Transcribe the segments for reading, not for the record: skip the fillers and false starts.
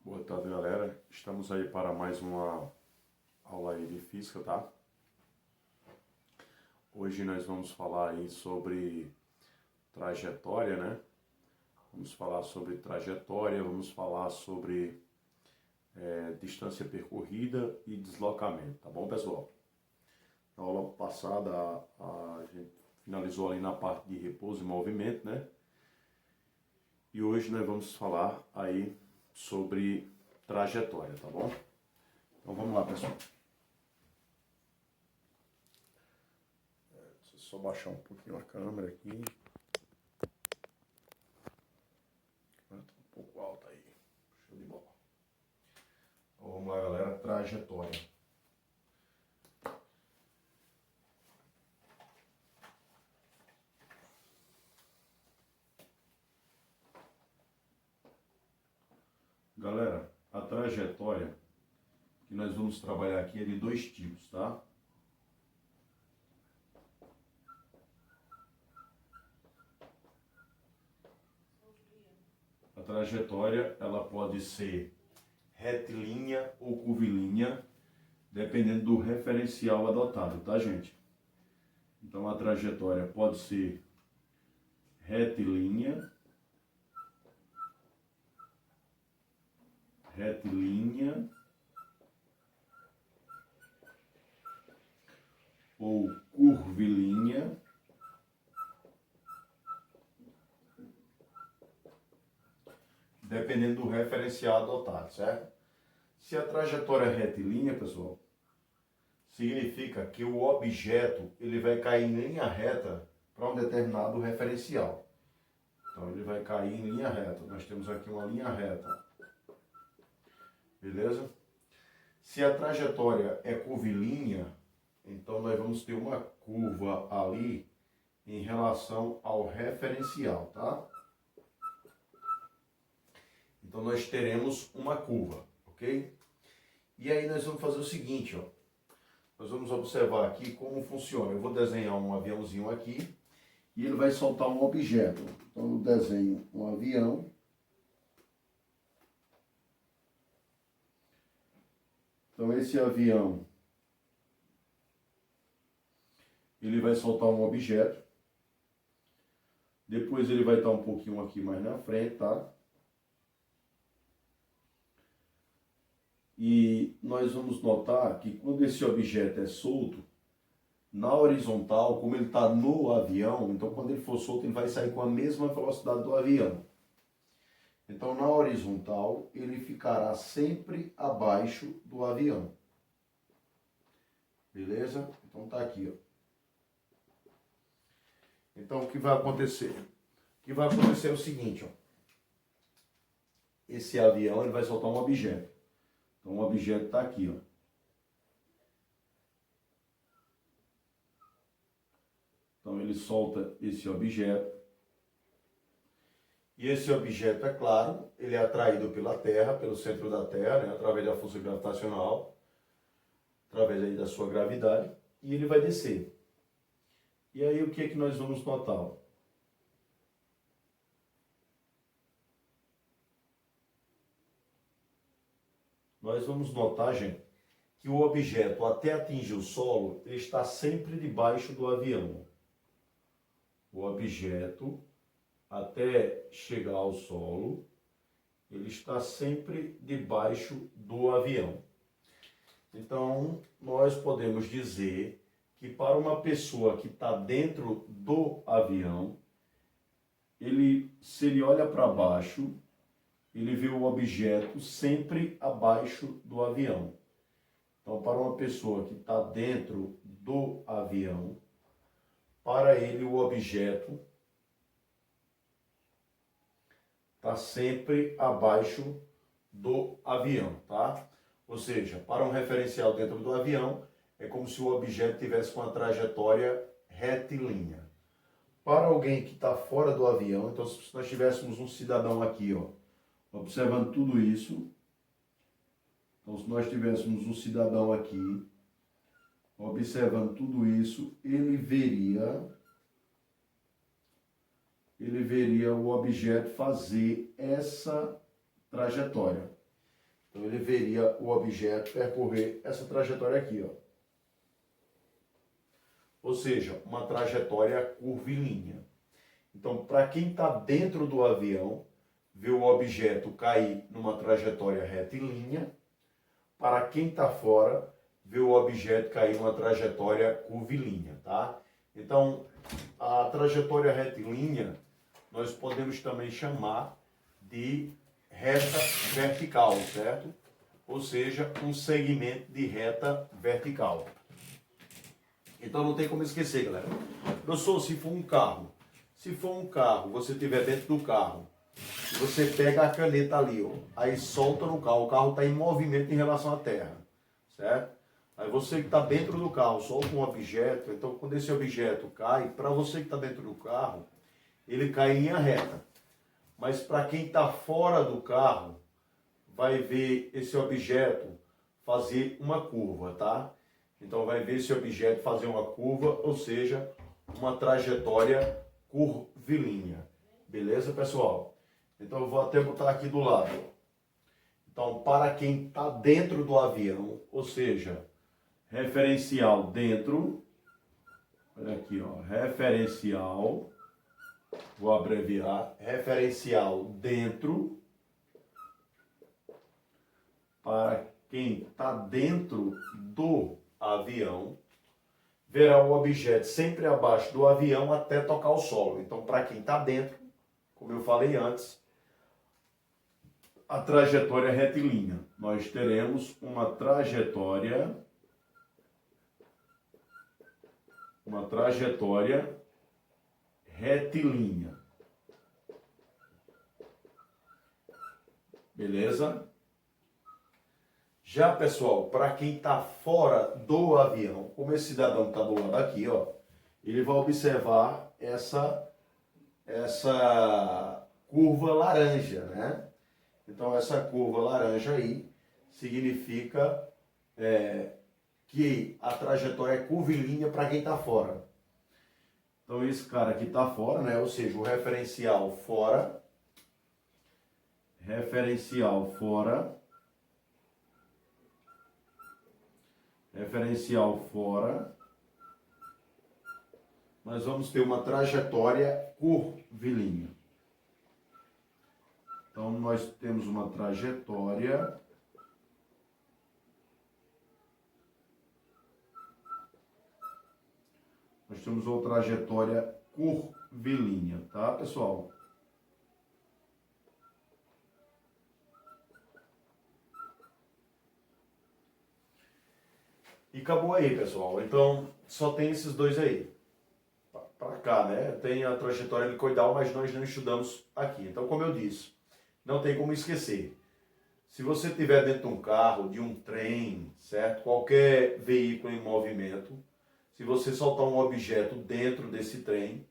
Boa tarde, galera. Estamos aí para mais uma aula aí de física, tá? Hoje nós vamos falar aí sobre trajetória, né? Vamos falar sobre trajetória, vamos falar sobre distância percorrida e deslocamento, tá bom, pessoal? Na aula passada a gente finalizou ali na parte de repouso e movimento, né? E hoje nós vamos falar aí sobre trajetória, tá bom? Então vamos lá, pessoal. Deixa eu só baixar um pouquinho a câmera aqui. Tá um pouco alta aí. Show de bola. Então vamos lá, galera. Trajetória. Galera, a trajetória que nós vamos trabalhar aqui é de dois tipos, tá? A trajetória, ela pode ser retilínea ou curvilínea, dependendo do referencial adotado, tá, gente? Então, a trajetória pode ser retilínea, ou curvilínea, dependendo do referencial adotado, certo? Se a trajetória é retilínea, pessoal, significa que o objeto ele vai cair em linha reta para um determinado referencial. Então ele vai cair em linha reta. Nós temos aqui uma linha reta. Beleza? Se a trajetória é curvilínea, então nós vamos ter uma curva ali em relação ao referencial, tá? Então nós teremos uma curva, ok? E aí nós vamos fazer o seguinte, ó. Nós vamos observar aqui como funciona. Eu vou desenhar um aviãozinho aqui e ele vai soltar um objeto. Então eu desenho um avião. Então esse avião, ele vai soltar um objeto. Depois ele vai estar um pouquinho aqui mais na frente, tá? E nós vamos notar que quando esse objeto é solto, na horizontal, como ele está no avião, então quando ele for solto, ele vai sair com a mesma velocidade do avião. Então na horizontal, ele ficará sempre abaixo do avião. Beleza? Então tá aqui, ó. Então o que vai acontecer? O que vai acontecer é o seguinte, ó. Esse avião ele vai soltar um objeto. Então o objeto está aqui, ó. Então ele solta esse objeto. E esse objeto, é claro, ele é atraído pela Terra, pelo centro da Terra, né, através da força gravitacional, através aí da sua gravidade, e ele vai descer. E aí o que é que nós vamos notar? Nós vamos notar, gente, que o objeto até atingir o solo, ele está sempre debaixo do avião. O objeto até chegar ao solo, ele está sempre debaixo do avião. Então, nós podemos dizer que para uma pessoa que está dentro do avião, se ele olha para baixo, ele vê o objeto sempre abaixo do avião. Então, para uma pessoa que está dentro do avião, para ele o objeto está sempre abaixo do avião, tá? Ou seja, para um referencial dentro do avião, é como se o objeto tivesse uma trajetória retilínea. Para alguém que está fora do avião, então se nós tivéssemos um cidadão aqui, ó, observando tudo isso, então se nós tivéssemos um cidadão aqui, observando tudo isso, ele veria o objeto fazer essa trajetória. Então ele veria o objeto percorrer essa trajetória aqui, ó. Ou seja, uma trajetória curvilínea. Então, para quem está dentro do avião, vê o objeto cair numa trajetória retilínea. Para quem está fora, vê o objeto cair numa trajetória curvilínea, tá? Então, a trajetória retilínea, nós podemos também chamar de reta vertical, certo? Ou seja, um segmento de reta vertical. Então não tem como esquecer, galera. Professor, se for um carro, você estiver dentro do carro, você pega a caneta ali, ó, aí solta no carro, o carro está em movimento em relação à terra, certo? Aí você que está dentro do carro solta um objeto, então quando esse objeto cai, para você que está dentro do carro, ele cai em linha reta. Mas para quem está fora do carro, vai ver esse objeto fazer uma curva, tá? Então vai ver esse objeto fazer uma curva, ou seja, uma trajetória curvilínea. Beleza, pessoal? Então eu vou até botar aqui do lado. Então, para quem está dentro do avião, ou seja, referencial dentro, olha aqui, ó, referencial, vou abreviar, referencial dentro, para quem está dentro do avião, verá o objeto sempre abaixo do avião até tocar o solo. Então, para quem está dentro, como eu falei antes, a trajetória retilínea. Nós teremos uma trajetória retilínea. Beleza? Já, pessoal, para quem está fora do avião, como esse cidadão está do lado aqui, ó, ele vai observar essa curva laranja, né? Então, essa curva laranja aí significa que a trajetória é curvilínea para quem está fora. Então, esse cara aqui está fora, né? Ou seja, o referencial fora, nós vamos ter uma trajetória curvilínea. Então, nós temos uma trajetória curvilínea, tá, pessoal? E acabou aí, pessoal. Então, só tem esses dois aí. Para cá, né? Tem a trajetória helicoidal, mas nós não estudamos aqui. Então, como eu disse, não tem como esquecer. Se você estiver dentro de um carro, de um trem, certo? Qualquer veículo em movimento, se você soltar um objeto dentro desse trem,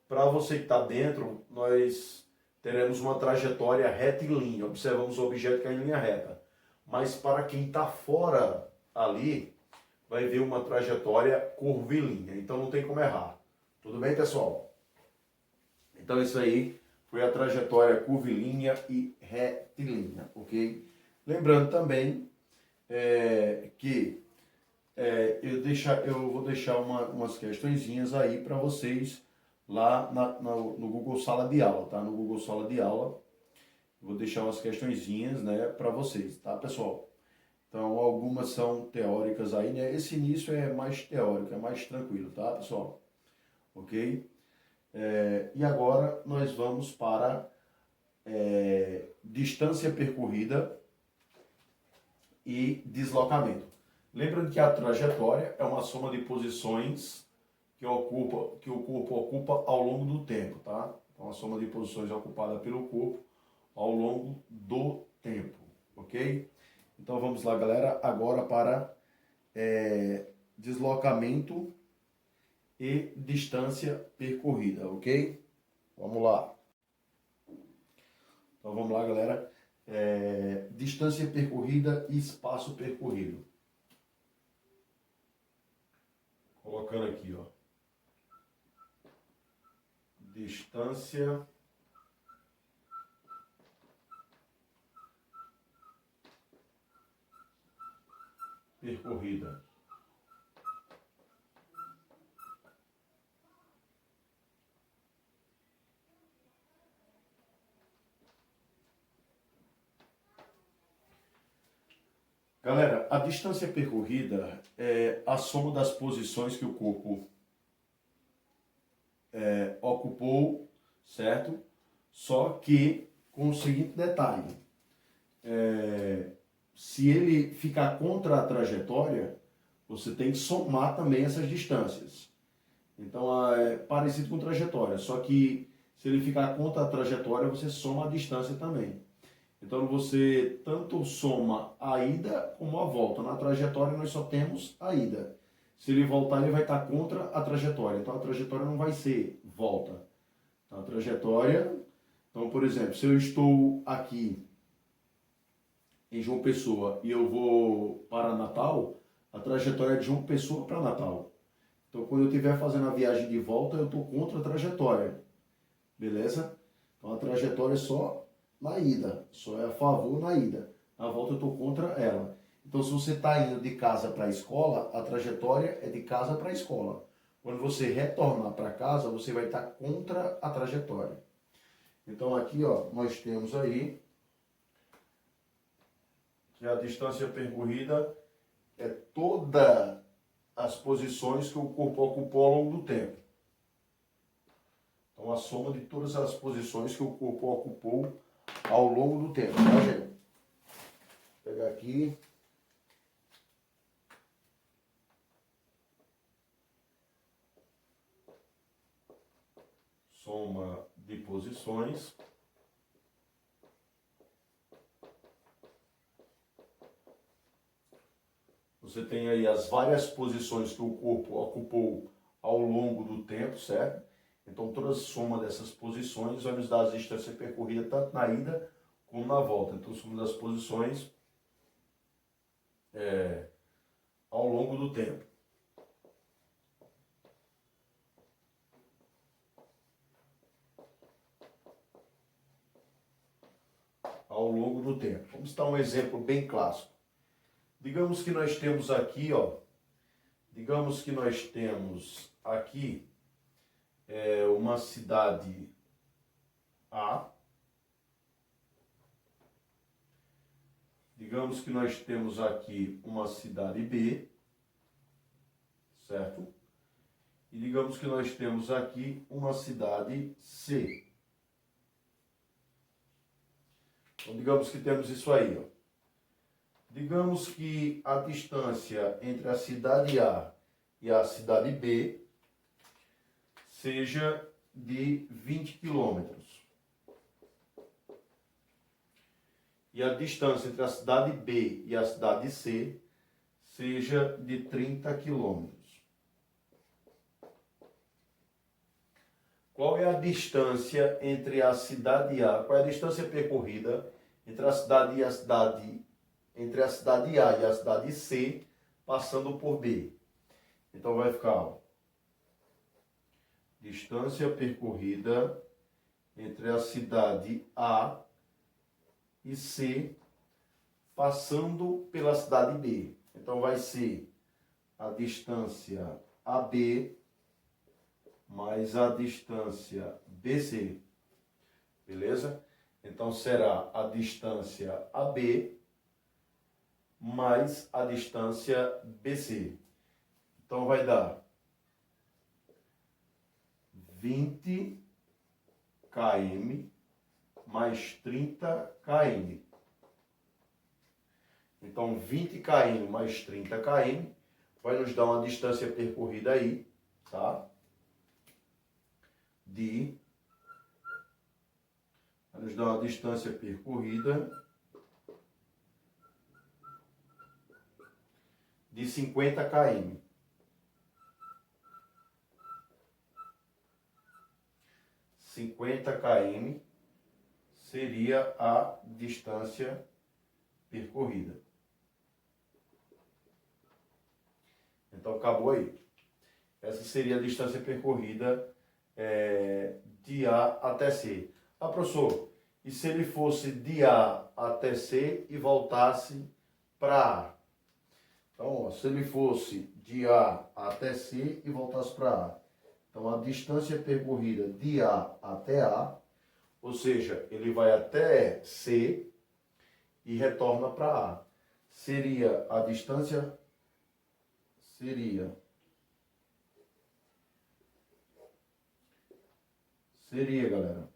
para você que está dentro, nós teremos uma trajetória retilínea. Observamos o objeto cair em linha reta. Mas para quem está fora ali, vai ver uma trajetória curvilínea. Então não tem como errar. Tudo bem, pessoal? Então isso aí foi a trajetória curvilínea e retilínea, ok? Lembrando também que eu vou deixar umas questõezinhas aí para vocês lá no Google Sala de Aula, tá? No Google Sala de Aula, vou deixar umas questõezinhas, né, para vocês, tá, pessoal? Então, algumas são teóricas aí, né? Esse início é mais teórico, é mais tranquilo, tá, pessoal? Ok? E agora nós vamos para distância percorrida e deslocamento. Lembrando que a trajetória é uma soma de posições que o corpo ocupa ao longo do tempo, tá? Então, a soma de posições ocupada pelo corpo ao longo do tempo, ok? Então vamos lá, galera, agora para deslocamento e distância percorrida, ok? Vamos lá. Então vamos lá, galera. Distância percorrida e espaço percorrido. Colocando aqui, ó. Distância percorrida. Galera, a distância percorrida é a soma das posições que o corpo ocupou, certo? Só que com o seguinte detalhe, se ele ficar contra a trajetória, você tem que somar também essas distâncias. Então é parecido com trajetória, só que se ele ficar contra a trajetória, você soma a distância também. Então você tanto soma a ida como a volta. Na trajetória nós só temos a ida. Se ele voltar, ele vai estar contra a trajetória. Então a trajetória não vai ser volta. Então, a trajetória... Então, por exemplo, se eu estou aqui em João Pessoa e eu vou para Natal, a trajetória é de João Pessoa para Natal. Então, quando eu estiver fazendo a viagem de volta, eu estou contra a trajetória. Beleza? Então, a trajetória é só na ida, só é a favor na ida. Na volta eu estou contra ela. Então, se você está indo de casa para a escola, a trajetória é de casa para a escola. Quando você retornar para casa, você vai estar contra a trajetória. Então, aqui, ó, nós temos aí que a distância percorrida é todas as posições que o corpo ocupou ao longo do tempo. Então, a soma de todas as posições que o corpo ocupou ao longo do tempo, tá, gente? Vou pegar aqui. Soma de posições. Você tem aí as várias posições que o corpo ocupou ao longo do tempo, certo? Então, toda a soma dessas posições vai nos dar a distância percorrida tanto na ida como na volta. Então, soma das posições ao longo do tempo. Ao longo do tempo. Vamos dar um exemplo bem clássico. Digamos que nós temos aqui, ó, digamos que nós temos aqui uma cidade A. Digamos que nós temos aqui uma cidade B, certo? E digamos que nós temos aqui uma cidade C. Então, digamos que temos isso aí, ó. Digamos que a distância entre a cidade A e a cidade B seja de 20 quilômetros. E a distância entre a cidade B e a cidade C seja de 30 quilômetros. Qual é a distância entre a cidade A? Qual é a distância percorrida entre a cidade A e a cidade C, passando por B? Então vai ficar, ó, distância percorrida entre a cidade A e C, passando pela cidade B. Então vai ser a distância AB mais a distância BC. Beleza? Então será a distância AB mais a distância BC. Então vai dar 20 km mais 30 km. Então 20 km mais 30 km vai nos dar uma distância percorrida aí, tá? Vai nos dar uma distância percorrida de 50 km. 50 km seria a distância percorrida. Então, acabou aí. Essa seria a distância percorrida de A até C. Ah, professor, e se ele fosse de A até C e voltasse para A? Então, ó, se ele fosse de A até C e voltasse para A. Então, a distância percorrida de A até A, ou seja, ele vai até C e retorna para A. Seria a distância, seria, galera,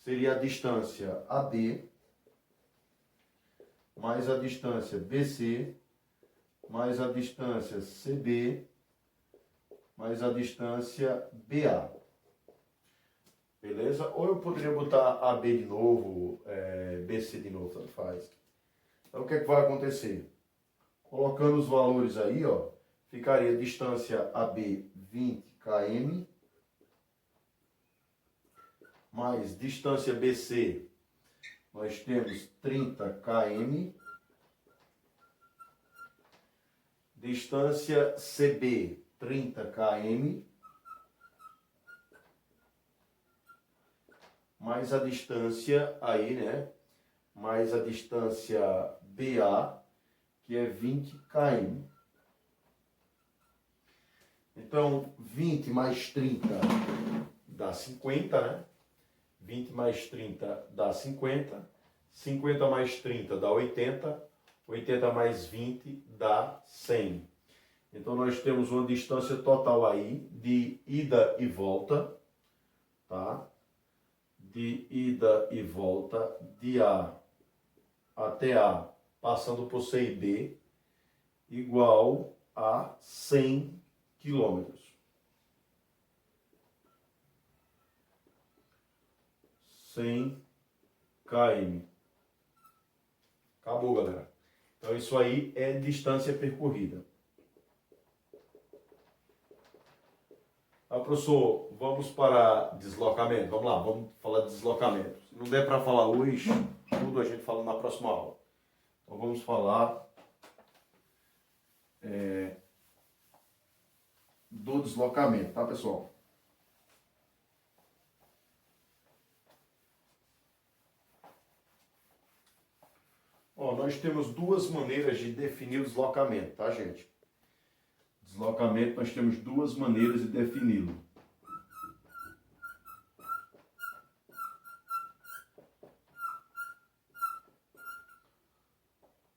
seria a distância AD mais a distância BC mais a distância CB mais a distância BA. Beleza? Ou eu poderia botar AB de novo, BC de novo, tanto faz. Então, o que é que vai acontecer? Colocando os valores aí, ó, ficaria distância AB 20 km, mais distância BC, nós temos 30 km, distância CB, 30 km, mais a distância aí, né? Mais a distância BA, que é 20 km. Então, 20 mais 30 dá 50, né? 20 mais 30 dá 50. 50 mais 30 dá 80. 80 mais 20 dá 100. Então, nós temos uma distância total aí de ida e volta, tá? De ida e volta de A até A, passando por C e D, igual a 100 quilômetros. 100 km. Acabou, galera. Então, isso aí é distância percorrida. Ah, professor, vamos para deslocamento. Vamos lá, vamos falar de deslocamento. Se não der para falar hoje, tudo a gente fala na próxima aula. Então, vamos falar do deslocamento, tá, pessoal? Ó, nós temos duas maneiras de definir o deslocamento, tá, gente? Deslocamento, nós temos duas maneiras de defini-lo.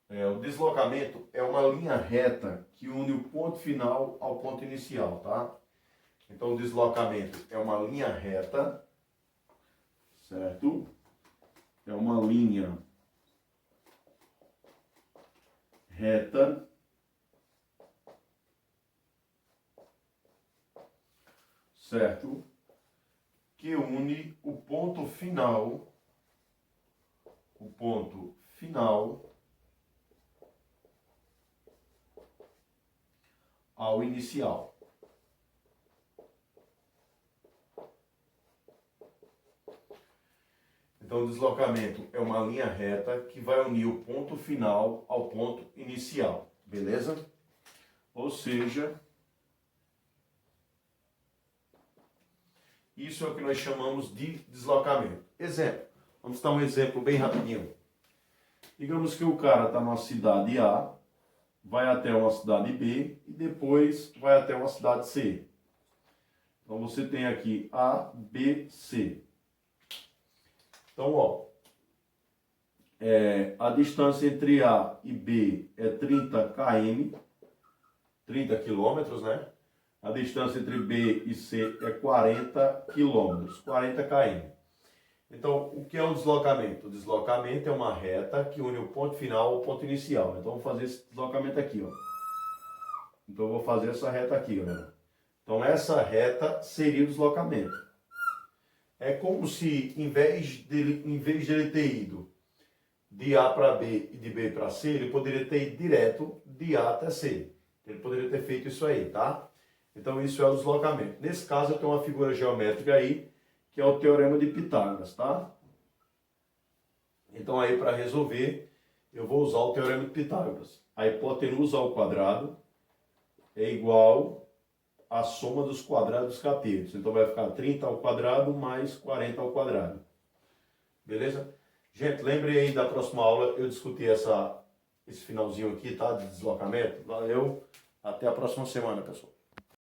O deslocamento é uma linha reta que une o ponto final ao ponto inicial, tá? Então, o deslocamento é uma linha reta, certo? É uma linha reta certo? Que une o ponto final ao inicial. Então, o deslocamento é uma linha reta que vai unir o ponto final ao ponto inicial, beleza? Ou seja, isso é o que nós chamamos de deslocamento. Exemplo, vamos dar um exemplo bem rapidinho. Digamos que o cara está numa cidade A, vai até uma cidade B e depois vai até uma cidade C. Então, você tem aqui A, B, C. Então, ó, a distância entre A e B é 30 km, 30 quilômetros, né? A distância entre B e C é 40 quilômetros, 40 km. Então, o que é um deslocamento? O deslocamento é uma reta que une o ponto final ao ponto inicial. Então, vou fazer esse deslocamento aqui, ó. Então, eu vou fazer essa reta aqui, galera. Então, essa reta seria o deslocamento. É como se, em vez dele ter ido de A para B e de B para C, ele poderia ter ido direto de A até C. Ele poderia ter feito isso aí, tá? Então, isso é o deslocamento. Nesse caso, eu tenho uma figura geométrica aí, que é o Teorema de Pitágoras, tá? Então, aí, para resolver, eu vou usar o Teorema de Pitágoras. A hipotenusa ao quadrado é igual à soma dos quadrados dos catetos. Então, vai ficar 30 ao quadrado mais 40 ao quadrado. Beleza? Gente, lembre aí da próxima aula eu discutir esse finalzinho aqui, tá? De deslocamento. Valeu, até a próxima semana, pessoal.